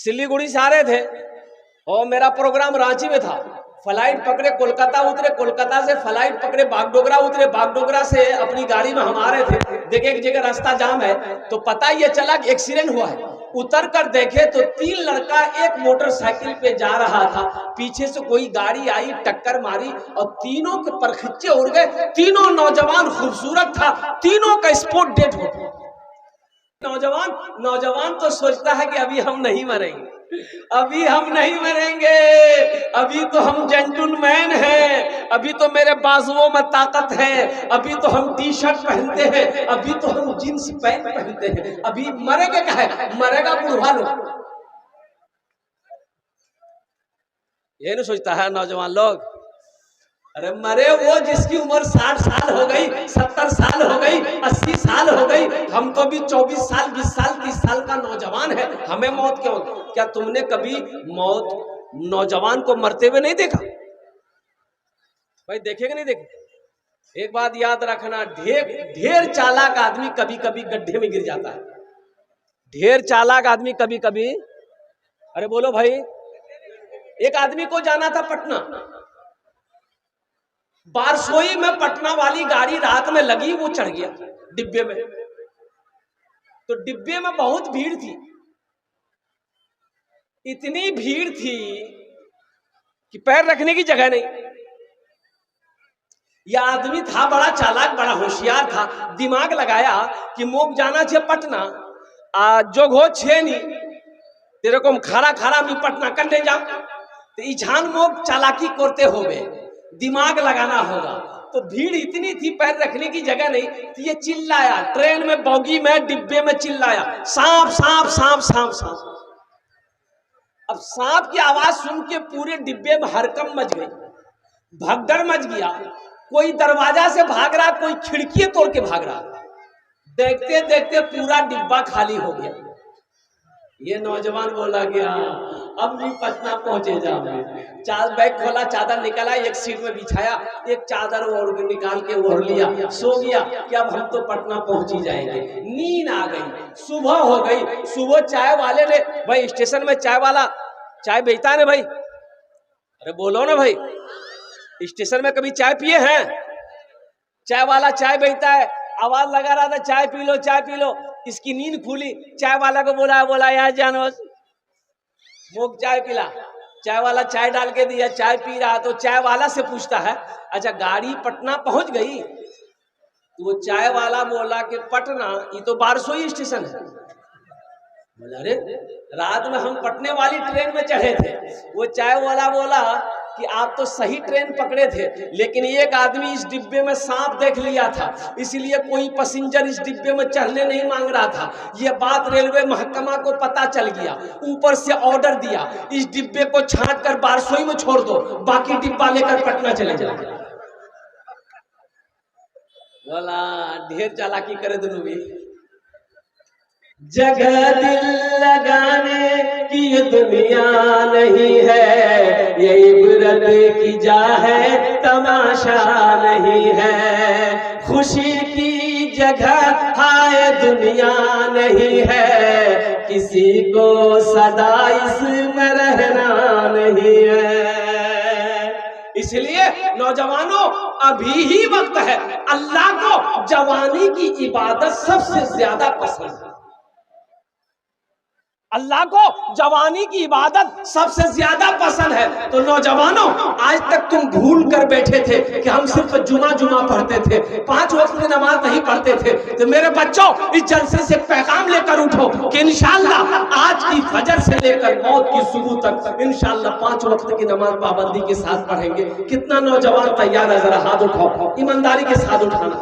सिलीगुड़ी से आ रहे थे और मेरा प्रोग्राम रांची में था। फ्लाइट पकड़े कोलकाता उतरे, कोलकाता से फ्लाइट पकड़े बागडोगरा उतरे, बागडोगरा से अपनी गाड़ी में हम आ रहे थे। देखे एक जगह रास्ता जाम है तो पता ये चला कि एक्सीडेंट हुआ है। उतर कर देखे तो 3 लड़का एक मोटरसाइकिल पे जा रहा था, पीछे से कोई गाड़ी आई टक्कर मारी और तीनों के परखच्चे उड़ गए। तीनों नौजवान खूबसूरत था, तीनों का स्पॉट डेड हो गया। नौजवान तो सोचता है कि अभी हम नहीं मरेंगे, अभी हम नहीं मरेंगे, अभी तो हम जेंटलमैन हैं, अभी तो मेरे बाजुओं में ताकत है, अभी तो हम टी शर्ट पहनते हैं, अभी तो हम जींस पैंट पहनते हैं, अभी मरेंगे क्या है, मरेगा बुढ़वा लोग। ये नहीं सोचता है नौजवान लोग। अरे मरे वो जिसकी उम्र 60 साल हो गई, 70 साल हो गई, 80 साल हो गई। हम तो भी 24 साल 20 साल 30 साल का नौजवान है, हमें मौत क्यों? क्या तुमने कभी मौत नौजवान को मरते हुए नहीं देखा? भाई देखेगा नहीं देखे? एक बात याद रखना, ढेर चालाक आदमी कभी कभी गड्ढे में गिर जाता है। ढेर चालाक आदमी कभी कभी, अरे बोलो भाई। एक आदमी को जाना था पटना, बारसोई में पटना वाली गाड़ी रात में लगी, वो चढ़ गया डिब्बे में। तो डिब्बे में बहुत भीड़ थी, इतनी भीड़ थी कि पैर रखने की जगह नहीं। यह आदमी था बड़ा चालाक, बड़ा होशियार था, दिमाग लगाया कि मोक जाना चाहिए पटना, जो घो छे नहीं तेरे को खड़ा खड़ा भी पटना कर ले जा, तो इछान मोक चालाकी करते हो गए, दिमाग लगाना होगा। तो भीड़ इतनी थी पैर रखने की जगह नहीं, तो ये चिल्लाया ट्रेन में, बोगी में, डिब्बे में चिल्लाया, सांप सांप सांप सांप सांप। अब सांप की आवाज सुन के पूरे डिब्बे में हरकम मच गई, भगदड़ मच गया। कोई दरवाजा से भाग रहा, कोई खिड़की तोड़ के भाग रहा। देखते देखते पूरा डिब्बा खाली हो गया। ये नौजवान बोला गया अब भी पटना पहुंचे जाओगे। बैग खोला, चादर निकाला, एक सीट में बिछाया, एक चादर और निकाल के ओढ़ लिया, सो गया कि अब हम तो पटना पहुंच ही जाएंगे। नींद आ गई, सुबह हो गई। सुबह चाय वाले ने, भाई स्टेशन में चाय वाला चाय बेचता है ना भाई, अरे बोलो ना भाई, स्टेशन में कभी चाय पिए हैं? चाय वाला चाय बेचता है, आवाज लगा रहा था चाय पी लो चाय पी लो। इसकी नींद खुली, चाय वाला को बोला यार जानो मोक चाय पिला। चाय वाला चाय डाल के दिया, चाय पी रहा। तो चाय वाला से पूछता है अच्छा गाड़ी पटना पहुंच गई? तो वो चाय वाला बोला कि पटना, ये तो बारसोई स्टेशन है। बोला अरे रात में हम पटने वाली ट्रेन में चढ़े थे। वो चाय वाला बोला कि आप तो सही ट्रेन पकड़े थे, लेकिन एक आदमी इस डिब्बे में सांप देख लिया था, इसलिए कोई पैसेंजर इस डिब्बे में चढ़ने नहीं मांग रहा था। यह बात रेलवे महकमा को पता चल गया, ऊपर से ऑर्डर दिया इस डिब्बे को छांट कर बारसोई में छोड़ दो, बाकी डिब्बा लेकर पटना चले जाओ। बोला ढेर चालाकी करे दोनों भी। जगह दिल लगाने की ये दुनिया नहीं है, ये इबरत की जा है, तमाशा नहीं है। खुशी की जगह हाय दुनिया नहीं है, किसी को सदा इसमें रहना नहीं है। इसलिए नौजवानों अभी ही वक्त है। अल्लाह को जवानी की इबादत सबसे ज्यादा पसंद है। अल्लाह को जवानी की इबादत सबसे ज्यादा पसंद है। तो नौजवानों आज तक तुम भूल कर बैठे थे कि हम सिर्फ जुमा पढ़ते थे, 5 वक्त की नमाज नहीं पढ़ते थे। तो मेरे बच्चों इस जलसे से पैगाम लेकर उठो कि इंशाअल्लाह आज की फजर से लेकर मौत की सुबह तक इंशाअल्लाह 5 वक्त की नमाज पाबंदी के साथ पढ़ेंगे। कितना नौजवान तैयार है? जरा हाथ उठाओ, ईमानदारी के साथ उठाना।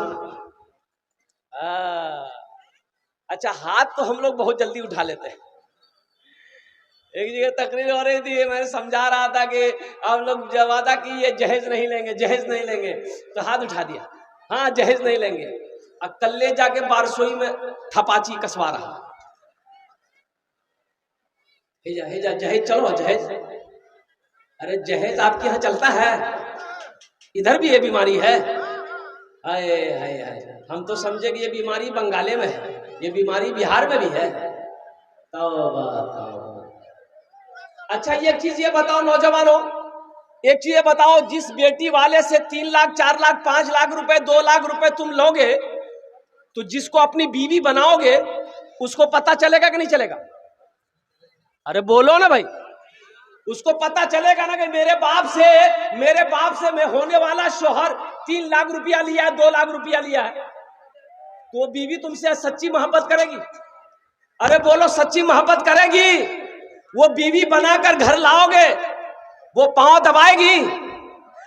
अच्छा हाथ तो हम लोग बहुत जल्दी उठा लेते हैं। एक जगह तकरीर हो रही थी, मैंने समझा रहा था कि आप लोग वादा की ये जहेज नहीं लेंगे, जहेज नहीं लेंगे, तो हाथ उठा दिया हाँ जहेज नहीं लेंगे। अब कल्ले जाके बारसोई में थपाची कसवा रहा, हेजा जहेज चलो जहेज। अरे जहेज आपके यहाँ चलता है? इधर भी ये बीमारी है? हाय हाय हाय, हम तो समझे कि ये बीमारी बंगाले में है, ये बीमारी बिहार में भी है। अच्छा एक चीज ये बताओ नौजवानों, एक चीज ये बताओ, जिस बेटी वाले से 3 लाख 4 लाख 5 लाख रुपए 2 लाख रुपए तुम लोगे, तो जिसको अपनी बीवी बनाओगे उसको पता चलेगा कि नहीं चलेगा? अरे बोलो ना भाई, उसको पता चलेगा ना कि मेरे बाप से मैं होने वाला शोहर 3 लाख रुपया लिया है, 2 लाख रुपया लिया है, तो बीवी तुमसे सच्ची मोहब्बत करेगी? अरे बोलो, सच्ची मोहब्बत करेगी? वो बीवी बनाकर घर लाओगे, वो पांव दबाएगी?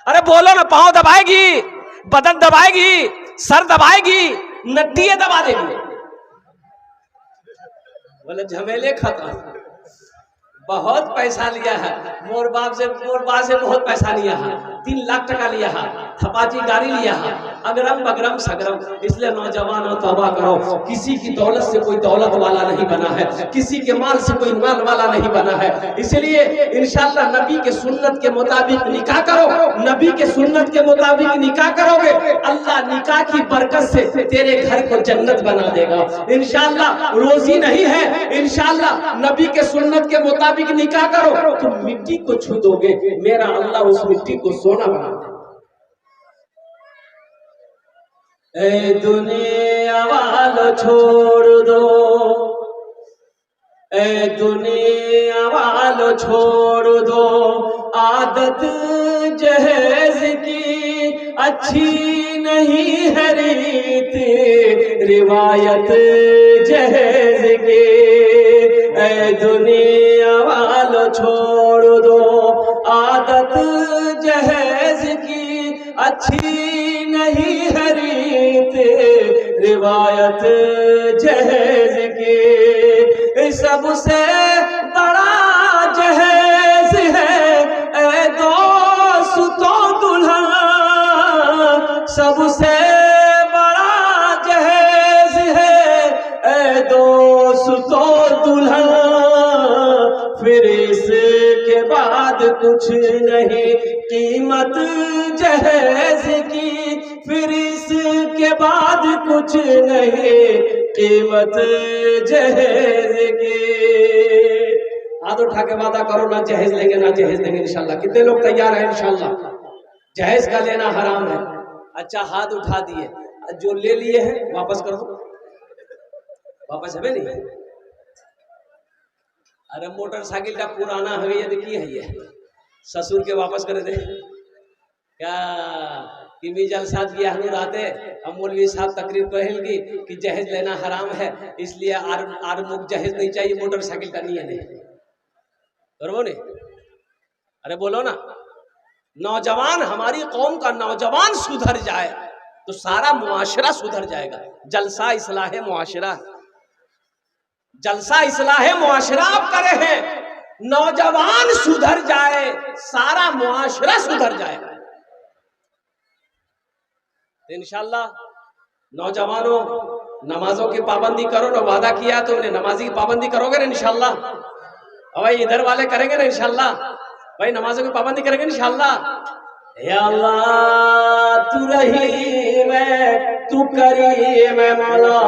अरे बोलो ना, पांव दबाएगी, बदन दबाएगी, सर दबाएगी, नट्टिए दबा देगी? बोले झमेले खत्म, बहुत पैसा लिया है मोर बाप से बहुत पैसा लिया है, 3 लाख टका लिया है, थपाची गाड़ी लिया है, अगरम बगरम सगरम। इसलिए नौजवानों तौबा करो, किसी की दौलत से कोई दौलत वाला नहीं बना है, किसी के माल से कोई माल वाला नहीं बना है। इसलिए इंशाअल्लाह नबी के सुन्नत के मुताबिक निकाह करो, नबी के सुन्नत के मुताबिक निकाह करोगे, अल्लाह निकाह की बरकत से तेरे घर को जन्नत बना देगा इंशाअल्लाह। रोजी नहीं है, इंशाअल्लाह नबी के सुन्नत के मुताबिक निकाह करो, तुम मिट्टी को छू दोगे, मेरा अल्लाह उस मिट्टी को सोना बना देगा। ए दुनिया वालों छोड़ दो, ए दुनिया वालों छोड़ दो, आदत जहेज की अच्छी नहीं है रीत, रिवायत जहेज की। ए दुनिया वालों छोड़ दो, आदत जहेज की अच्छी नहीं है रीत, रिवायत जहेज की। सबसे बड़ा जहेज है ए दोस्तों दुल्हन, सबसे बड़ा जहेज है ए दोस्तों दुल्हन, फिर इसके बाद कुछ नहीं कीमत जहेज की, फिर इसके बाद कुछ नहीं कीमत जहेज की। हाथ उठा के वादा करो, ना जहेज लेंगे ना जहेज लेंगे इंशाल्लाह। कितने लोग तैयार हैं इंशाल्लाह? जहेज का लेना हराम है। अच्छा हाथ उठा दिए, जो ले लिए हैं वापस कर दो, वापस है नहीं? अरे मोटरसाइकिल का पुराना है ये, देखिए है ये, ससुर के वापस कर दे क्या? टीवी जलसा किया हनु राते हम मौलवी साहब तकरीर कहल कि जहेज लेना हराम है, इसलिए आर मुख जहेज नहीं चाहिए, मोटरसाइकिल का नहीं है नहीं करो नहीं। अरे बोलो ना, नौजवान, हमारी कौम का नौजवान सुधर जाए तो सारा मुआशरा सुधर जाएगा। जलसा इस्लाह मुआशरा, जलसा इस्लाह मुआशरा आप करे हैं, नौजवान सुधर जाए सारा मुआशरा सुधर जाएगा इंशाअल्लाह। नौजवानों नमाजों की पाबंदी करो ना, वादा किया तो उन्हें नमाजी की पाबंदी करोगे ना इंशाअल्लाह? भाई इधर वाले करेंगे ना इंशाअल्लाह? भाई नमाजों की पाबंदी करेंगे इंशाअल्लाह? या अल्लाह तू रहीम है, तू करीम है मौला।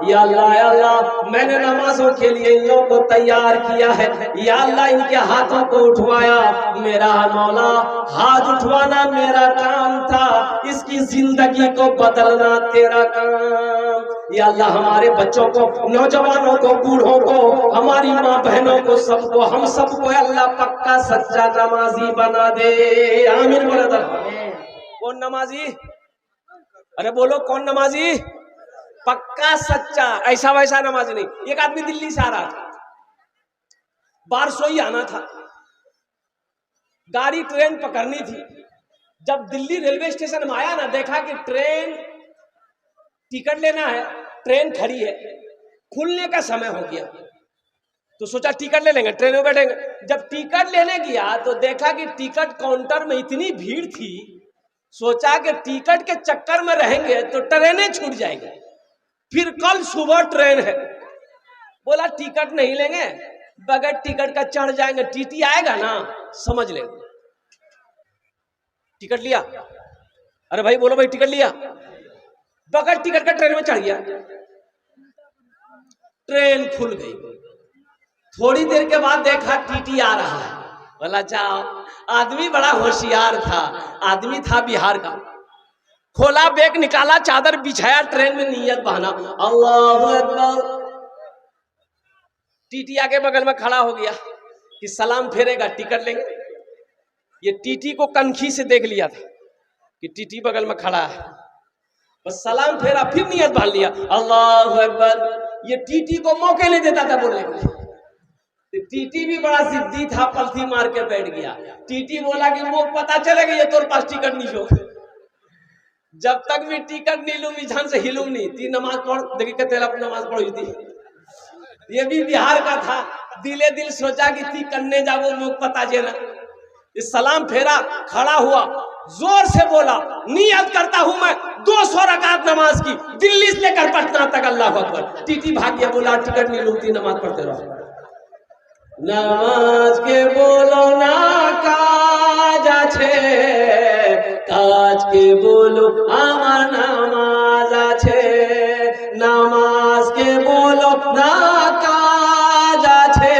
या अल्लाह मैंने नमाजों के लिए इन लोगों को तैयार किया है, या अल्लाह इनके हाथों को उठवाया, मेरा मौला हाथ उठवाना मेरा काम था, इसकी जिंदगी को बदलना तेरा काम। या अल्लाह हमारे बच्चों को, नौजवानों को, बूढ़ों को, हमारी माँ बहनों को, सबको, हम सबको अल्लाह पक्का सच्चा नमाजी बना दे, आमीन बोला। कौन नमाजी? अरे बोलो कौन नमाजी? पक्का सच्चा, ऐसा वैसा नमाजी नहीं। एक आदमी दिल्ली से आ रहा था, बारसोई आना था, गाड़ी ट्रेन पकड़नी थी। जब दिल्ली रेलवे स्टेशन में आया ना, देखा कि ट्रेन टिकट लेना है, ट्रेन खड़ी है, खुलने का समय हो गया, तो सोचा टिकट ले लेंगे, ट्रेन में बैठेंगे। जब टिकट लेने गया तो देखा कि टिकट काउंटर में इतनी भीड़ थी, सोचा कि टिकट के चक्कर में रहेंगे तो ट्रेनें छूट जाएंगी, फिर कल सुबह ट्रेन है। बोला टिकट नहीं लेंगे, बगैर टिकट का चढ़ जाएंगे, टीटी आएगा ना समझ लेंगे। टिकट लिया, अरे भाई बोलो भाई टिकट लिया, बगैर टिकट का ट्रेन में चढ़ गया, ट्रेन खुल गई। थोड़ी देर के बाद देखा टीटी आ रहा है, बोला जाओ। आदमी बड़ा होशियार था, आदमी था बिहार का। खोला बैग, निकाला चादर बिछाया, ट्रेन में नियत बहाना अल्लाहू अकबर। टीटी आगे बगल में खड़ा हो गया कि सलाम फेरेगा टिकट लेंगे। ये टीटी को कनखी से देख लिया था कि टीटी बगल में खड़ा है, बस सलाम फेरा, फिर नियत बांध लिया अल्लाहू अकबर। ये टीटी को मौके नहीं देता था बोलने को। टीटी भी बड़ा जिद्दी था, पलथी मार के बैठ गया। टीटी बोला कि वो पता चलेगा ये तोर पास टिकट नहीं हो, जब तक भी टिकट नहीं लूं बिछान से हिलूं नहीं। ती नमाज पढ़, देखिए कहते नमाज पढ़ी थी। ये भी बिहार का था, दिले दिल सोचा कि ती कन्ने जाओ मुख पता चला। इस सलाम फेरा, खड़ा हुआ, जोर से बोला नियत करता हूं मैं 200 रकात नमाज की, दिल्ली से लेकर पटना तक। अल्लाह अकबर। टीटी भाग गया, बोला टिकट नहीं लूटी, नमाज पढ़ते रहो। नमाज के बोलो ना काज आछे, काज के बोलो आमार नामाज आछे। नमाज के बोलो ना काज आछे,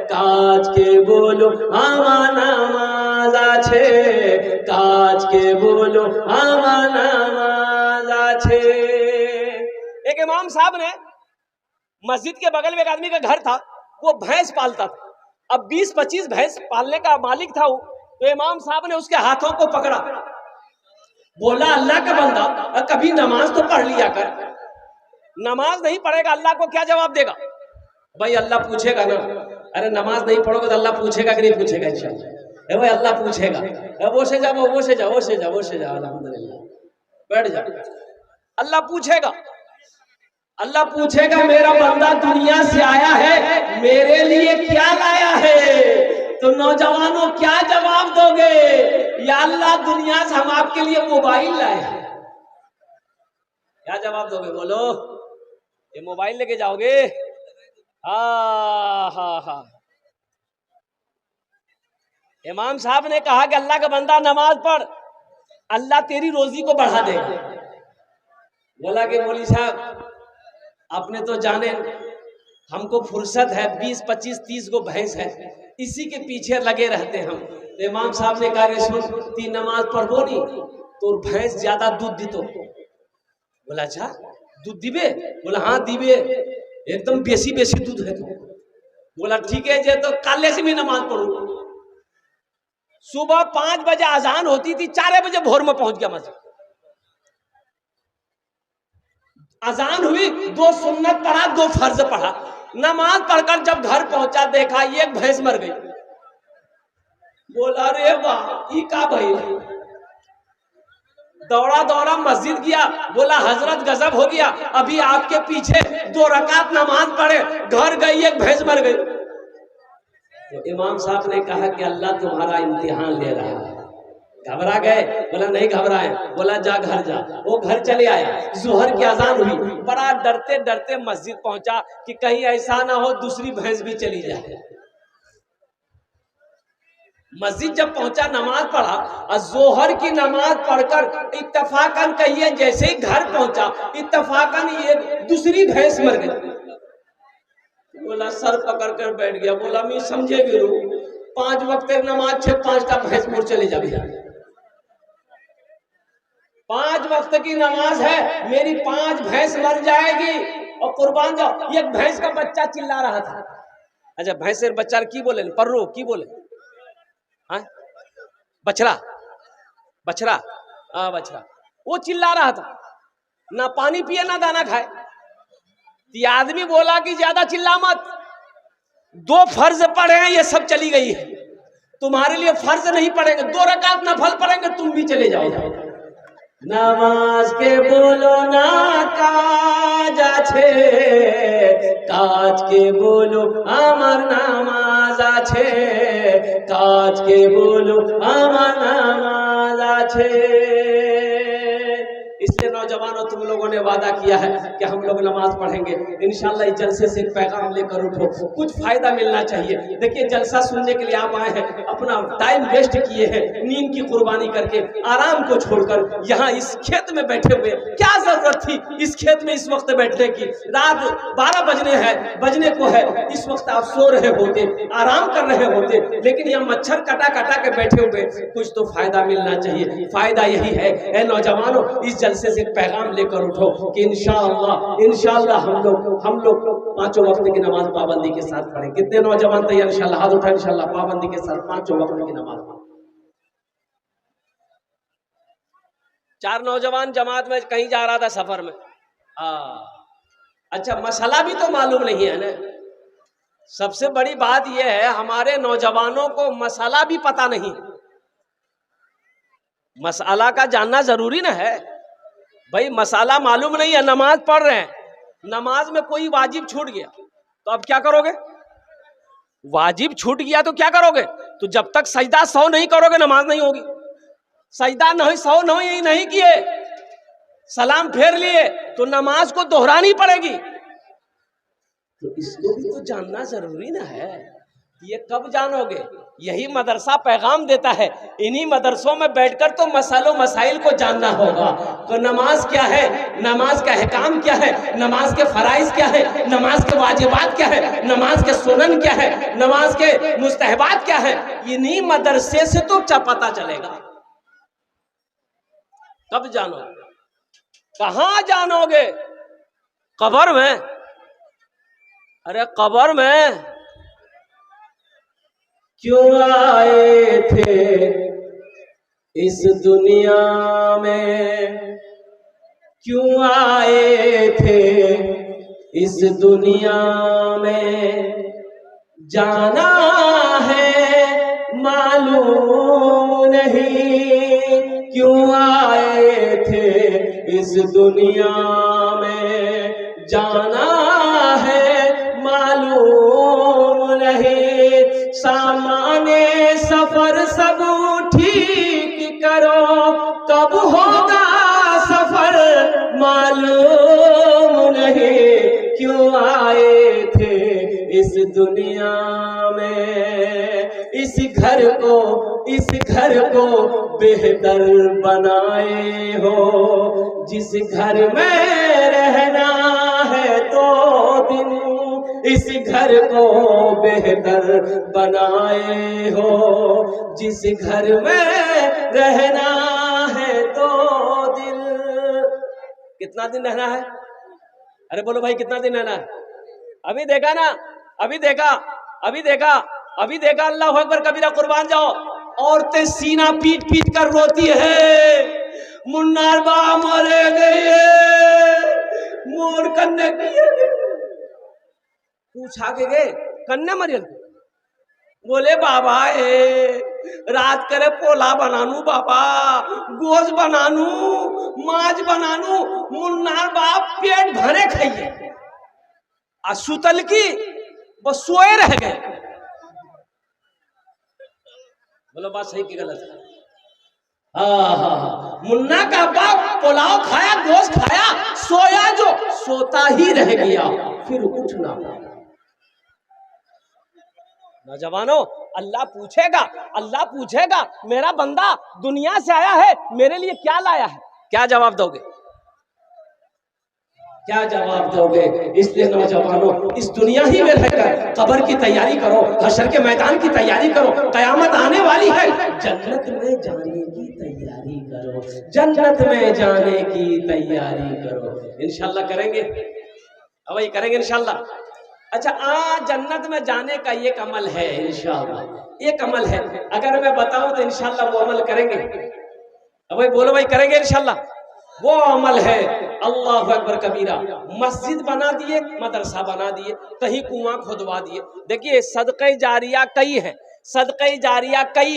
काज के बोलो आमार नामाज आछे, काज के बोलो आमार नामाज आछे। एक इमाम साहब ने, मस्जिद के बगल में एक आदमी का घर था, वो भैंस पालता था। अब 20-25 भैंस पालने का मालिक था वो। तो इमाम साहब ने उसके हाथों को पकड़ा, बोला अल्लाह का बंदा कभी नमाज तो पढ़ लिया कर, नमाज नहीं पढ़ेगा अल्लाह को क्या जवाब देगा? भाई अल्लाह पूछेगा ना। अरे नमाज नहीं पढ़ोगे तो अल्लाह पूछेगा कि नहीं पूछेगा? इंशाअल्लाह भाई अल्लाह पूछेगा। वो से जाओ, वो से जाओ, वो से जाओ, वो से जाओ, अल्हम्दुलिल्लाह बैठ जाओ। अल्लाह पूछेगा, अल्लाह पूछेगा मेरा बंदा दुनिया से आया है, मेरे लिए क्या लाया है? तो नौजवानों क्या जवाब दोगे? या अल्लाह दुनिया से हम आपके लिए मोबाइल लाए हैं, क्या जवाब दोगे? बोलो, ये मोबाइल लेके जाओगे? हा। इमाम साहब ने कहा कि अल्लाह का बंदा नमाज पढ़, अल्लाह तेरी रोजी को बढ़ा देगा। बोला कि मौलवी साहब आपने तो जाने हमको फुर्सत है, 20-25-30 को भैंस है, इसी के पीछे लगे रहते हम। तो इमाम साहब ने कहा सुन, तीन नमाज पढ़ो नहीं तो भैंस ज्यादा दूध दी तो। बोला अच्छा दूध दीबे? बोला हाँ दीबे, एकदम बेसी बेसी दूध है तो। बोला ठीक है जे, तो काले से भी नमाज पढ़ो। सुबह 5 बजे अजान होती थी, 4 बजे भोर में पहुंच गया मस्जिद। अजान हुई, 2 सुन्नत पढ़ा, 2 फर्ज पढ़ा। नमाज पढ़कर जब घर पहुंचा, देखा एक भैंस मर गई। बोला रे वाह ई का भाई। दौड़ा दौड़ा मस्जिद गया, बोला हजरत गजब हो गया, अभी आपके पीछे 2 रकात नमाज पढ़े, घर गई एक भैंस मर गई। तो इमाम साहब ने कहा कि अल्लाह तुम्हारा इम्तिहान ले रहा है। घबरा गए? बोला नहीं घबराए। बोला जा घर जा। वो घर चले आया, जोहर की अजान हुई, बड़ा डरते डरते मस्जिद पहुंचा कि कहीं ऐसा ना हो दूसरी भैंस भी चली जाए। मस्जिद जब पहुंचा, नमाज पढ़ा, और जोहर की नमाज पढ़कर इत्तफाकन कहिए जैसे ही घर पहुंचा, इत्तफाकन ये दूसरी भैंस मर गई। बोला सर पकड़ कर बैठ गया। बोला मैं समझे भी 5 वक्त नमाज छे, 5टा भैंस मोड़ चले जा भैया। 5 वक्त की नमाज है, मेरी 5 भैंस मर जाएगी और कुर्बान जाओ। एक भैंस का बच्चा चिल्ला रहा था। अच्छा भैंस बच्चा की बोले? पर्रो की बोले? हाँ बछड़ा, बछड़ा, हाँ बछड़ा। वो चिल्ला रहा था, ना पानी पिए ना दाना खाए। ये आदमी बोला कि ज्यादा चिल्ला मत, 2 फर्ज पढ़े हैं, ये सब चली गई है, तुम्हारे लिए फर्ज नहीं पढ़ेंगे, 2 रकात नफल पढ़ेंगे, तुम भी चले जाओ। नमाज के बोलो ना काज आछे, काज के बोलो आमार नामाज आछे, काज के बोलो आमार नामाज आछे। इसलिए नौजवानों, तुम लोगों ने वादा किया है कि हम लोग नमाज पढ़ेंगे। इंशाल्लाह इस जलसे से एक पैगाम लेकर उठो, कुछ फायदा मिलना चाहिए। देखिए जलसा सुनने के लिए आप आए हैं, अपना टाइम वेस्ट किए हैं, नींद की कुर्बानी करके, आराम को छोड़कर यहाँ इस खेत में बैठे हुए। क्या जरूरत थी इस खेत में इस वक्त बैठने की? रात 12 बजने को है, इस वक्त आप सो रहे होते, आराम कर रहे होते, लेकिन यहाँ मच्छर कटा के बैठे हुए। कुछ तो फायदा मिलना चाहिए। फायदा यही है, ए नौजवानों, इस जलसे से पैगाम लेकर उठो कि इंशाअल्लाह हम लोग 5 वक्त की नमाज पाबंदी के साथ पढ़ें। कितने नौजवान तैयार? इंशाअल्लाह हाथ उठा, इंशाअल्लाह पाबंदी के साथ 5 वक्त की नमाज। 4 नौजवान जमात में कहीं जा रहा था सफर में। अच्छा, मसला भी तो मालूम नहीं है ना। सबसे बड़ी बात यह है, हमारे नौजवानों को मसला भी पता नहीं। मसला का जानना जरूरी ना है भाई। मसला मालूम नहीं है, नमाज पढ़ रहे हैं, नमाज में कोई वाजिब छूट गया तो अब क्या करोगे? वाजिब छूट गया तो क्या करोगे? तो जब तक सजदा 100 नहीं करोगे नमाज नहीं होगी। सजदा नहीं 100 नहीं किए, सलाम फेर लिए तो नमाज को दोहरानी पड़ेगी। तो इसको भी तो जानना जरूरी ना है। ये कब जानोगे? यही मदरसा पैगाम देता है। इन्हीं मदरसों में बैठकर तो मसालों मसाइल को जानना होगा। तो नमाज क्या है, नमाज का अहकाम क्या है, नमाज के फराइज क्या है, नमाज के वाजिबात क्या है, नमाज के सुनन क्या है, नमाज के मुस्तहबात क्या है, इन्हीं मदरसे से तो पता चलेगा। कब जानोगे? कहाँ जानोगे? कब्र में? अरे कब्र में क्यों आए थे इस दुनिया में, क्यों आए थे इस दुनिया में, जाना है मालूम नहीं, क्यों आए थे इस दुनिया में, जाना है मालूम नहीं। सामाने सफर सब ठीक करो, कब होगा सफर मालूम नहीं, क्यों आए थे इस दुनिया में। इस घर को बेहतर बनाए हो, जिस घर में रहना है 2 दिन, इस घर को बेहतर बनाए हो, जिस घर में रहना है 2 दिन। कितना दिन रहना है? अरे बोलो भाई, कितना दिन रहना है? अभी देखा ना, अभी देखा अल्लाह अकबर कबीरा, कुर्बान जाओ। औरतें सीना पीट कर रोती है, मुन्नार बा मरे गए, मोर कन्ने किए। पूछा के गए कन्ने मरियल, बोले बाबा रात करे पोला बनानू, बाबा गोश बनानू, माज बनानू, मुन्नार बाप पेट भरे खाइए। सुतल की बस सोए रह गए। बोलो बात सही की गलत है? मुन्ना का बाप पुलाव खाया, गोश्त खाया, सोया, जो सोता ही रह गया, फिर उठना। नौजवानों, अल्लाह पूछेगा मेरा बंदा दुनिया से आया है, मेरे लिए क्या लाया है? क्या जवाब दोगे? क्या जवाब दोगे? इसलिए नौजवानों, इस दुनिया ही में रहकर कब्र की तैयारी करो, हशर के मैदान की तैयारी करो, कयामत आने वाली है, जन्नत में जाने की तैयारी करो, जन्नत में जाने की तैयारी करो। इंशाल्लाह करेंगे, वही करेंगे इंशाल्लाह। अच्छा, जन्नत में जाने का एक अमल है, इंशाल्लाह एक अमल है। अगर मैं बताऊं तो इंशाल्लाह वो अमल करेंगे। भाई बोलो भाई, करेंगे इंशाल्लाह। वो अमल है, अल्लाह अकबर कबीरा, मस्जिद बना दिए, मदरसा बना दिए, कहीं कुआं खुदवा दिए। देखिए सदक़े जारिया कई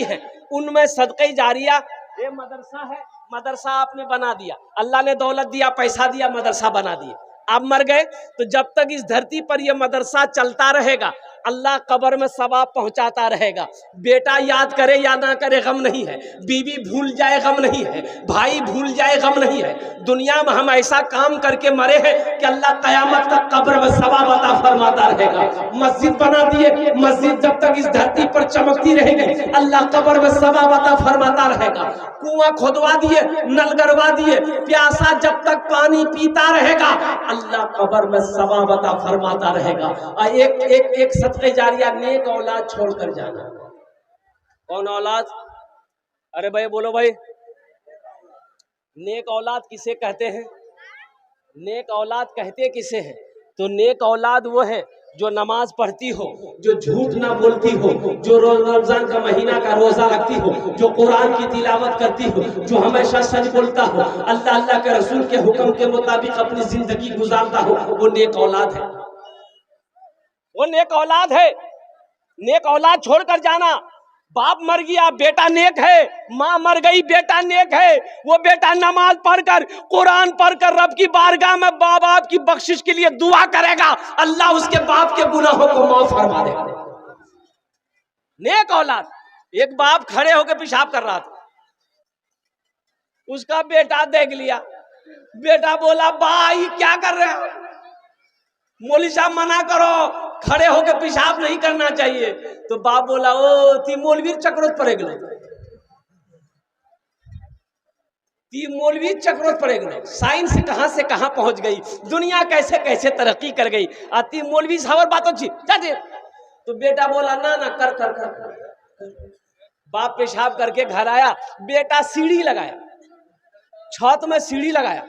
हैं, उनमें सदक़े जारिया ये मदरसा है, मदरसा आपने बना दिया, अल्लाह ने दौलत दिया, पैसा दिया, मदरसा बना दिया। आप मर गए तो जब तक इस धरती पर यह मदरसा चलता रहेगा, अल्लाह कब्र में सवाब पहुंचाता रहेगा। बेटा याद करे या ना करे गम नहीं है, बीवी भूल जाए गम नहीं है, भाई भूल जाए गम नहीं है। दुनिया में हम ऐसा काम करके मरे हैं कि अल्लाह कयामत तक कब्र में सवाब अता फरमाता रहेगा। मस्जिद बना दिए, मस्जिद जब तक इस धरती पर चमकती रहेगी अल्लाह कब्र में सवाब अता फरमाता रहेगा। कुआं खोदवा दिए, नल गड़वा दिए, प्यासा जब तक पानी पीता रहेगा अल्लाह कब्र में सवाब अता फरमाता रहेगा। और एक सदक़े जारिया, नेक औलाद छोड़कर जाना। कौन औलाद? अरे भाई बोलो भाई, नेक औलाद किसे कहते हैं? नेक औलाद कहते किसे हैं? तो नेक औलाद वो है जो नमाज पढ़ती हो, जो झूठ ना बोलती हो, जो रमजान का महीना का रोजा रखती हो, जो कुरान की तिलावत करती हो, जो हमेशा सच बोलता हो, अल्लाह अल्लाह के रसूल के हुक्म के मुताबिक अपनी जिंदगी गुजारता हो, वो नेक औलाद है। वो नेक औलाद है। नेक औलाद छोड़कर जाना। बाप मर गया, बेटा नेक है, माँ मर गई, बेटा नेक है। वो बेटा नमाज पढ़कर, कुरान पढ़कर रब की बारगाह में बाप बाप की बख्शिश के लिए दुआ करेगा, अल्लाह उसके बाप के गुनाहों को माफ फरमा देगा। नेक औलाद। एक बाप खड़े होकर पेशाब कर रहा था, उसका बेटा देख लिया। बेटा बोला, भाई क्या कर रहे हो? मौलवी साहब मना करो, खड़े होकर पेशाब नहीं करना चाहिए। तो बाप बोला, ओ ती मौलवी चक्रोत पड़े गलो, ती मौलवी चक्रोत पड़े गलो। साइंस कहां से कहां पहुंच गई, दुनिया कैसे कैसे तरक्की कर गई, आती मौलवी साहब बात अच्छी जाते। तो बेटा बोला, ना ना कर कर कर, कर। बाप पेशाब करके घर आया, बेटा सीढ़ी लगाया, छत में सीढ़ी लगाया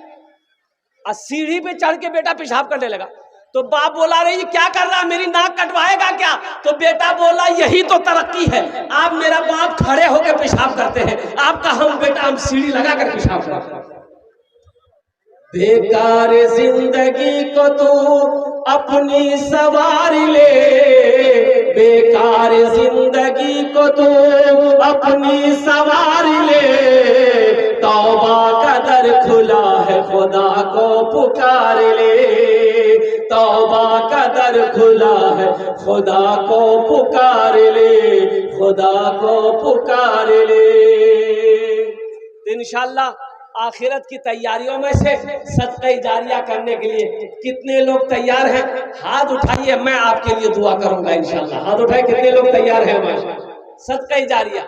और सीढ़ी पे चढ़ के बेटा पेशाब करने लगा। तो बाप बोला, रे ये क्या कर रहा, मेरी नाक कटवाएगा क्या? तो बेटा बोला, यही तो तरक्की है, आप मेरा बाप खड़े होकर पेशाब करते हैं, आपका हम बेटा हम सीढ़ी लगा कर पेशाब करते हैं। बेकार जिंदगी को तू अपनी सवार ले, बेकार जिंदगी को तू अपनी सवार ले, तौबा का दर खुला है खुदा को पुकार ले, तौबा का दर खुला है खुदा को पुकार ले, खुदा को पुकार ले। इंशाअल्लाह आखिरत की तैयारियों में से सदक़े जारिया करने के लिए कितने लोग तैयार हैं? हाथ उठाइए, मैं आपके लिए दुआ करूंगा इंशाअल्लाह। हाथ उठाइए, कितने लोग तैयार हैं? सदक़े जारिया।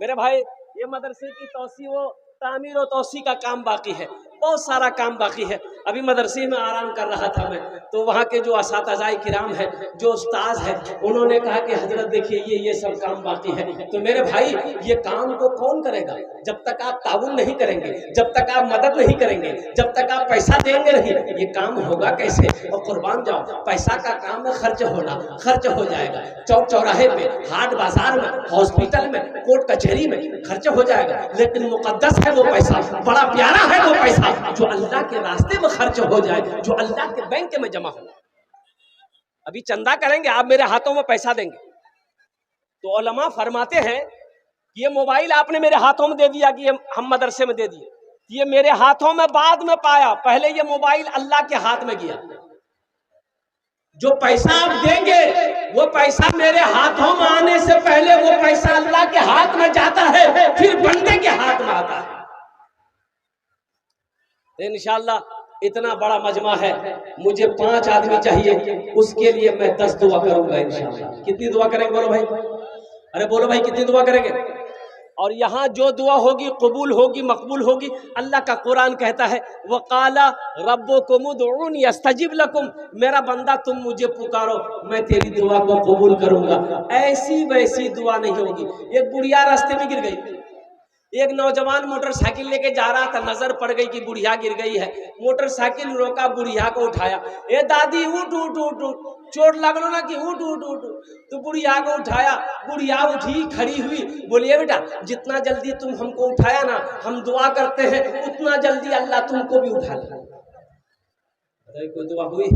मेरे भाई, ये मदरसे की तौसी व तामीर और तौसी का काम बाकी है, बहुत सारा काम बाकी है। अभी मदरसे में आराम कर रहा था मैं, तो वहाँ के जो असातिज़ाए किराम है, जो उस्ताद है, उन्होंने कहा कि हजरत देखिए ये सब काम बाकी है। तो मेरे भाई, ये काम को कौन करेगा जब तक आप ताउन नहीं करेंगे, जब तक आप मदद नहीं करेंगे, जब तक आप पैसा देंगे नहीं, ये काम होगा कैसे? और कुर्बान जाओ, पैसा का काम है खर्च होना, खर्च हो जाएगा। चौक चौराहे पे, हाट बाजार में, हॉस्पिटल में, कोर्ट कचहरी में खर्च हो जाएगा, लेकिन मुकद्दस है वो पैसा, बड़ा प्यारा है वो पैसा जो अल्लाह के रास्ते में खर्च हो जाए, जो अल्लाह के बैंक में जमा हो। अभी चंदा करेंगे, आप मेरे हाथों में पैसा देंगे, तो उलमा फरमाते हैं ये मोबाइल आपने मेरे हाथों में दे दिया कि ये हम मदरसे में दे दिए, ये मेरे हाथों में बाद में पाया, पहले ये मोबाइल अल्लाह के हाथ में गया। जो पैसा आप देंगे वो पैसा मेरे हाथों में आने से पहले वो पैसा अल्लाह के हाथ में जाता है, फिर बंदे के हाथ में आता है। इंशाअल्लाह इतना बड़ा मजमा है, मुझे 5 आदमी चाहिए, उसके लिए मैं 10 दुआ करूंगा इंशाअल्लाह। कितनी दुआ करेंगे बोलो भाई? अरे बोलो भाई, कितनी दुआ करेंगे? और यहाँ जो दुआ होगी कबूल होगी, मकबूल होगी। अल्लाह का कुरान कहता है, वक़ाला रब्बुकुम उदऊनी अस्तजिब लकुम, मेरा बंदा तुम मुझे पुकारो, मैं तेरी दुआ को कबूल करूंगा। ऐसी वैसी दुआ नहीं होगी। एक बुढ़िया रास्ते में गिर गई, एक नौजवान मोटरसाइकिल लेके जा रहा था, नजर पड़ गई कि बुढ़िया गिर गई है, मोटरसाइकिल रोका, बुढ़िया को उठाया, ए दादी उठ उठ उठ उठ, चोट लगलो ना कि उठ उठ उठ। तो बुढ़िया को उठाया, बुढ़िया उठी, खड़ी हुई, बोलिए बेटा जितना जल्दी तुम हमको उठाया ना, हम दुआ करते हैं उतना जल्दी अल्लाह तुमको भी उठा ले। कोई दुआ हुई?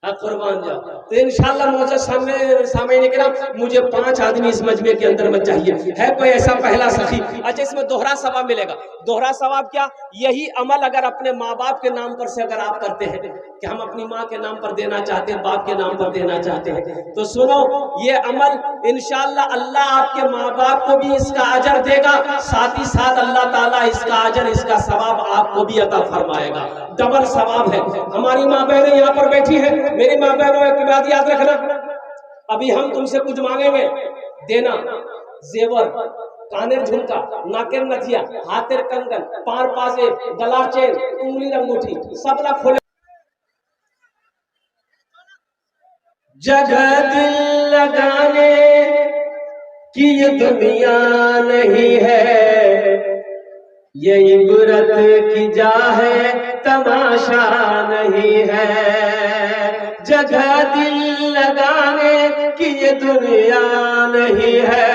कुर्बान जाओ। तो इंशाअल्लाह मौजूद सामने निकला, मुझे 5 आदमी इस मजमे के अंदर में चाहिए। है कोई ऐसा पहला सखी? अच्छा, इसमें दोहरा सवाब मिलेगा। दोहरा सवाब क्या? यही अमल अगर अपने माँ बाप के नाम पर से अगर आप करते हैं कि हम अपनी माँ के नाम पर देना चाहते हैं, बाप के नाम पर देना चाहते हैं, तो सुनो, ये अमल इंशाअल्लाह अल्लाह आपके माँ बाप को भी इसका अजर देगा, साथ ही साथ अल्लाह ताला इसका अजर, इसका सवाब आपको भी अता फरमाएगा। डबल सवाब है। हमारी माँ बहनें यहाँ पर बैठी है, मेरी माँ बहनों एक बात याद रखना, अभी हम तुमसे कुछ मांगेंगे, देना जेवर, कानेर झुमका, नाकेर नथिया, हाथेर कंगन, पार पासे, गला चेन, उंगली अंगूठी सबला खोले। जगह दिल लगाने की ये दुनिया नहीं है, ये इबरत की जा है, तमाशा नहीं है। जगह दिल लगाने की ये दुनिया नहीं है,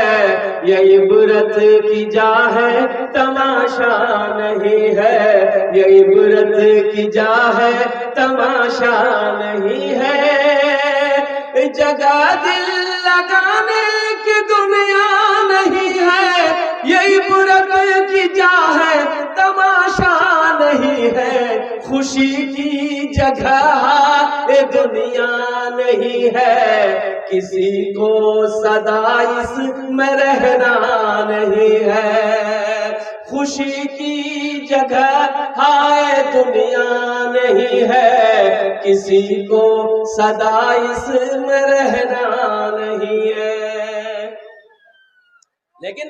ये इबरत की जा है, तमाशा नहीं है। ये इबरत की जा है, तमाशा नहीं है। जगह दिल लगाने की दुनिया नहीं है, ये इबरत की जा है, तमाशा नहीं है। खुशी की जगह ये दुनिया नहीं है, किसी को सदा इसमें रहना नहीं है। खुशी की जगह हाय दुनिया नहीं है, किसी को सदा इसमें रहना नहीं है। लेकिन